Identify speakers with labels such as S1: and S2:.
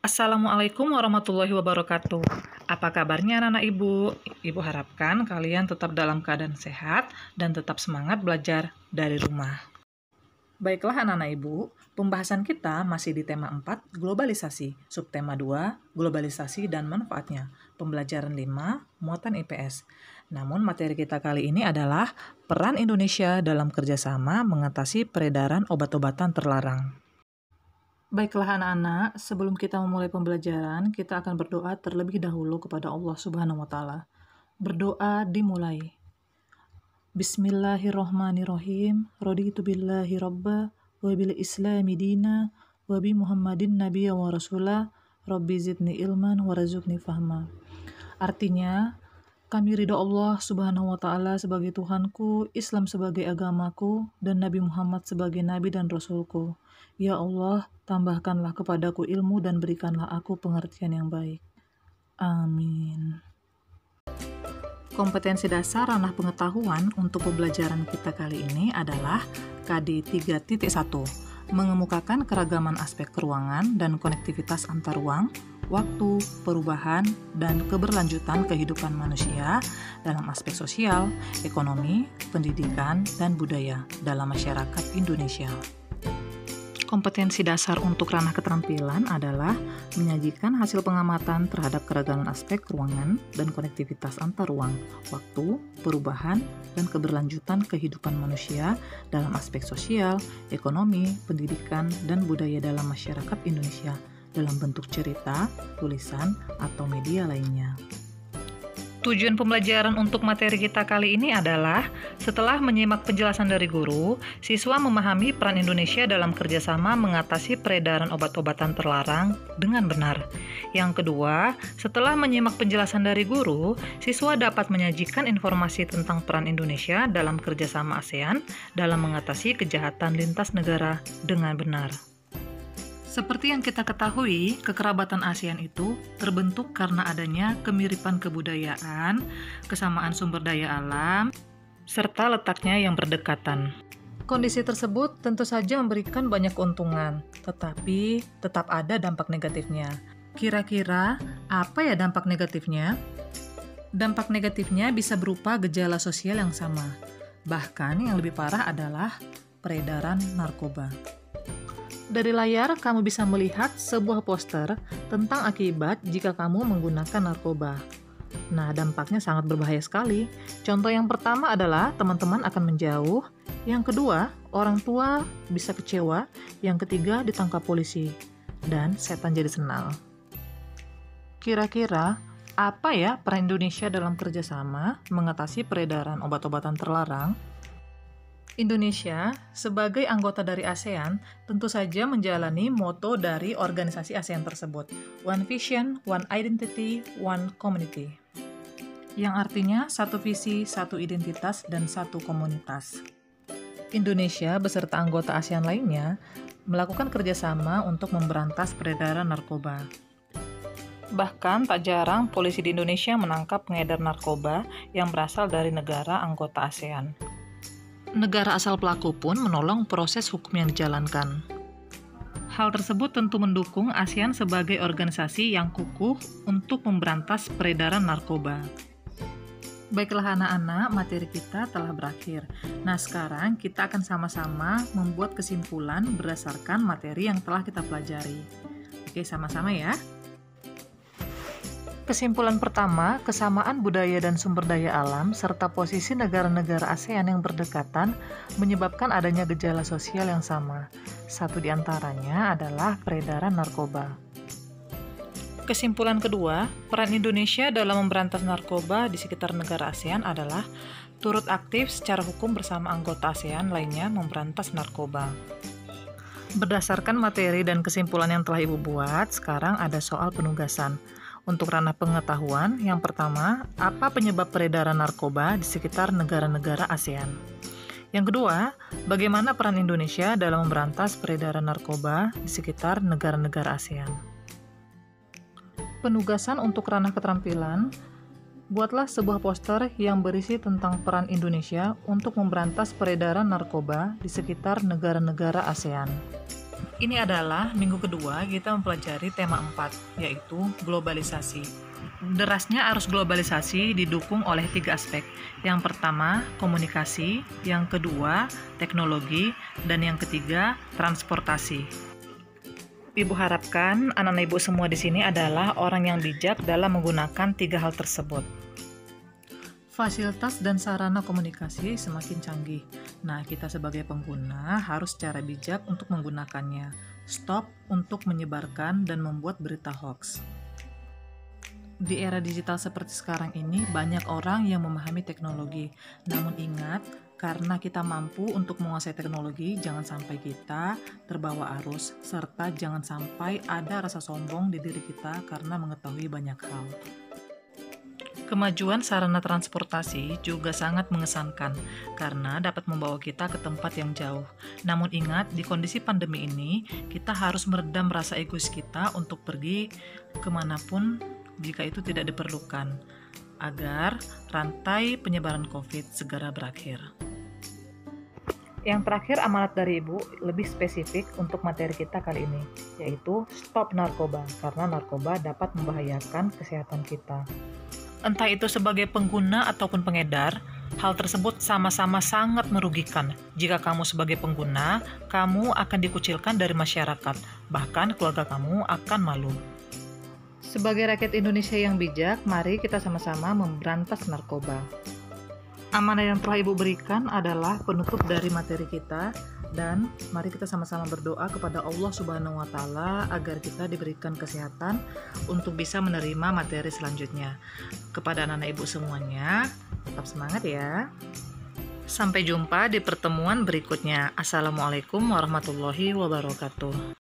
S1: Assalamualaikum warahmatullahi wabarakatuh. Apa kabarnya anak-anak ibu? Ibu harapkan kalian tetap dalam keadaan sehat dan tetap semangat belajar dari rumah. Baiklah anak-anak ibu, pembahasan kita masih di tema 4, globalisasi, subtema 2, globalisasi dan manfaatnya, pembelajaran 5, muatan IPS. Namun materi kita kali ini adalah peran Indonesia dalam kerjasama mengatasi peredaran obat-obatan terlarang. Baiklah anak-anak, sebelum kita memulai pembelajaran, kita akan berdoa terlebih dahulu kepada Allah Subhanahu wa Ta'ala. Berdoa dimulai. Bismillahirrahmanirrahim. Raditu billahi rabba wa bil islami dina wa bi Muhammadin nabiyya wa rasulah. Rabbi zidni ilman wa razuqni fahma. Artinya, kami ridho Allah Subhanahu wa Ta'ala sebagai Tuhanku, Islam sebagai agamaku, dan Nabi Muhammad sebagai nabi dan rasulku. Ya Allah, tambahkanlah kepadaku ilmu dan berikanlah aku pengertian yang baik. Amin. Kompetensi dasar ranah pengetahuan untuk pembelajaran kita kali ini adalah KD 3.1, mengemukakan keragaman aspek keruangan dan konektivitas antar ruang, waktu, perubahan, dan keberlanjutan kehidupan manusia dalam aspek sosial, ekonomi, pendidikan, dan budaya dalam masyarakat Indonesia. Kompetensi dasar untuk ranah keterampilan adalah menyajikan hasil pengamatan terhadap keragaman aspek ruangan dan konektivitas antar ruang, waktu, perubahan, dan keberlanjutan kehidupan manusia dalam aspek sosial, ekonomi, pendidikan, dan budaya dalam masyarakat Indonesia dalam bentuk cerita, tulisan, atau media lainnya. Tujuan pembelajaran untuk materi kita kali ini adalah, setelah menyimak penjelasan dari guru, siswa memahami peran Indonesia dalam kerjasama mengatasi peredaran obat-obatan terlarang dengan benar. Yang kedua, setelah menyimak penjelasan dari guru, siswa dapat menyajikan informasi tentang peran Indonesia dalam kerjasama ASEAN dalam mengatasi kejahatan lintas negara dengan benar. Seperti yang kita ketahui, kekerabatan ASEAN itu terbentuk karena adanya kemiripan kebudayaan, kesamaan sumber daya alam, serta letaknya yang berdekatan. Kondisi tersebut tentu saja memberikan banyak keuntungan, tetapi tetap ada dampak negatifnya. Kira-kira apa ya dampak negatifnya? Dampak negatifnya bisa berupa gejala sosial yang sama. Bahkan yang lebih parah adalah peredaran narkoba. Dari layar, kamu bisa melihat sebuah poster tentang akibat jika kamu menggunakan narkoba. Nah, dampaknya sangat berbahaya sekali. Contoh yang pertama adalah teman-teman akan menjauh. Yang kedua, orang tua bisa kecewa. Yang ketiga, ditangkap polisi. Dan setan jadi senal. Kira-kira, apa ya peran Indonesia dalam kerjasama mengatasi peredaran obat-obatan terlarang? Indonesia, sebagai anggota dari ASEAN, tentu saja menjalani moto dari organisasi ASEAN tersebut, One Vision, One Identity, One Community, yang artinya satu visi, satu identitas, dan satu komunitas. Indonesia beserta anggota ASEAN lainnya melakukan kerjasama untuk memberantas peredaran narkoba. Bahkan tak jarang polisi di Indonesia menangkap pengedar narkoba yang berasal dari negara anggota ASEAN. Negara asal pelaku pun menolong proses hukum yang dijalankan. Hal tersebut tentu mendukung ASEAN sebagai organisasi yang kukuh untuk memberantas peredaran narkoba. Baiklah anak-anak, materi kita telah berakhir. Nah, sekarang kita akan sama-sama membuat kesimpulan berdasarkan materi yang telah kita pelajari. Oke, sama-sama ya. Kesimpulan pertama, kesamaan budaya dan sumber daya alam serta posisi negara-negara ASEAN yang berdekatan menyebabkan adanya gejala sosial yang sama. Satu di antaranya adalah peredaran narkoba. Kesimpulan kedua, peran Indonesia dalam memberantas narkoba di sekitar negara ASEAN adalah turut aktif secara hukum bersama anggota ASEAN lainnya memberantas narkoba. Berdasarkan materi dan kesimpulan yang telah Ibu buat, sekarang ada soal penugasan. Untuk ranah pengetahuan, yang pertama, apa penyebab peredaran narkoba di sekitar negara-negara ASEAN? Yang kedua, bagaimana peran Indonesia dalam memberantas peredaran narkoba di sekitar negara-negara ASEAN? Penugasan untuk ranah keterampilan, buatlah sebuah poster yang berisi tentang peran Indonesia untuk memberantas peredaran narkoba di sekitar negara-negara ASEAN. Ini adalah minggu kedua kita mempelajari tema 4, yaitu globalisasi. Derasnya arus globalisasi didukung oleh 3 aspek. Yang pertama, komunikasi, yang kedua, teknologi, dan yang ketiga, transportasi. Ibu harapkan anak-anak ibu semua di sini adalah orang yang bijak dalam menggunakan 3 hal tersebut. Fasilitas dan sarana komunikasi semakin canggih. Nah, kita sebagai pengguna harus secara bijak untuk menggunakannya. Stop untuk menyebarkan dan membuat berita hoax. Di era digital seperti sekarang ini, banyak orang yang memahami teknologi. Namun ingat, karena kita mampu untuk menguasai teknologi, jangan sampai kita terbawa arus, serta jangan sampai ada rasa sombong di diri kita karena mengetahui banyak hal. Kemajuan sarana transportasi juga sangat mengesankan karena dapat membawa kita ke tempat yang jauh. Namun ingat, di kondisi pandemi ini, kita harus meredam rasa egois kita untuk pergi kemanapun jika itu tidak diperlukan, agar rantai penyebaran COVID segera berakhir. Yang terakhir, amanat dari Ibu lebih spesifik untuk materi kita kali ini, yaitu stop narkoba, karena narkoba dapat membahayakan kesehatan kita. Entah itu sebagai pengguna ataupun pengedar, hal tersebut sama-sama sangat merugikan. Jika kamu sebagai pengguna, kamu akan dikucilkan dari masyarakat, bahkan keluarga kamu akan malu. Sebagai rakyat Indonesia yang bijak, mari kita sama-sama memberantas narkoba. Amanah yang telah Ibu berikan adalah penutup dari materi kita, dan mari kita sama-sama berdoa kepada Allah Subhanahu wa Ta'ala agar kita diberikan kesehatan untuk bisa menerima materi selanjutnya. Kepada anak-anak Ibu semuanya, tetap semangat ya. Sampai jumpa di pertemuan berikutnya. Assalamualaikum warahmatullahi wabarakatuh.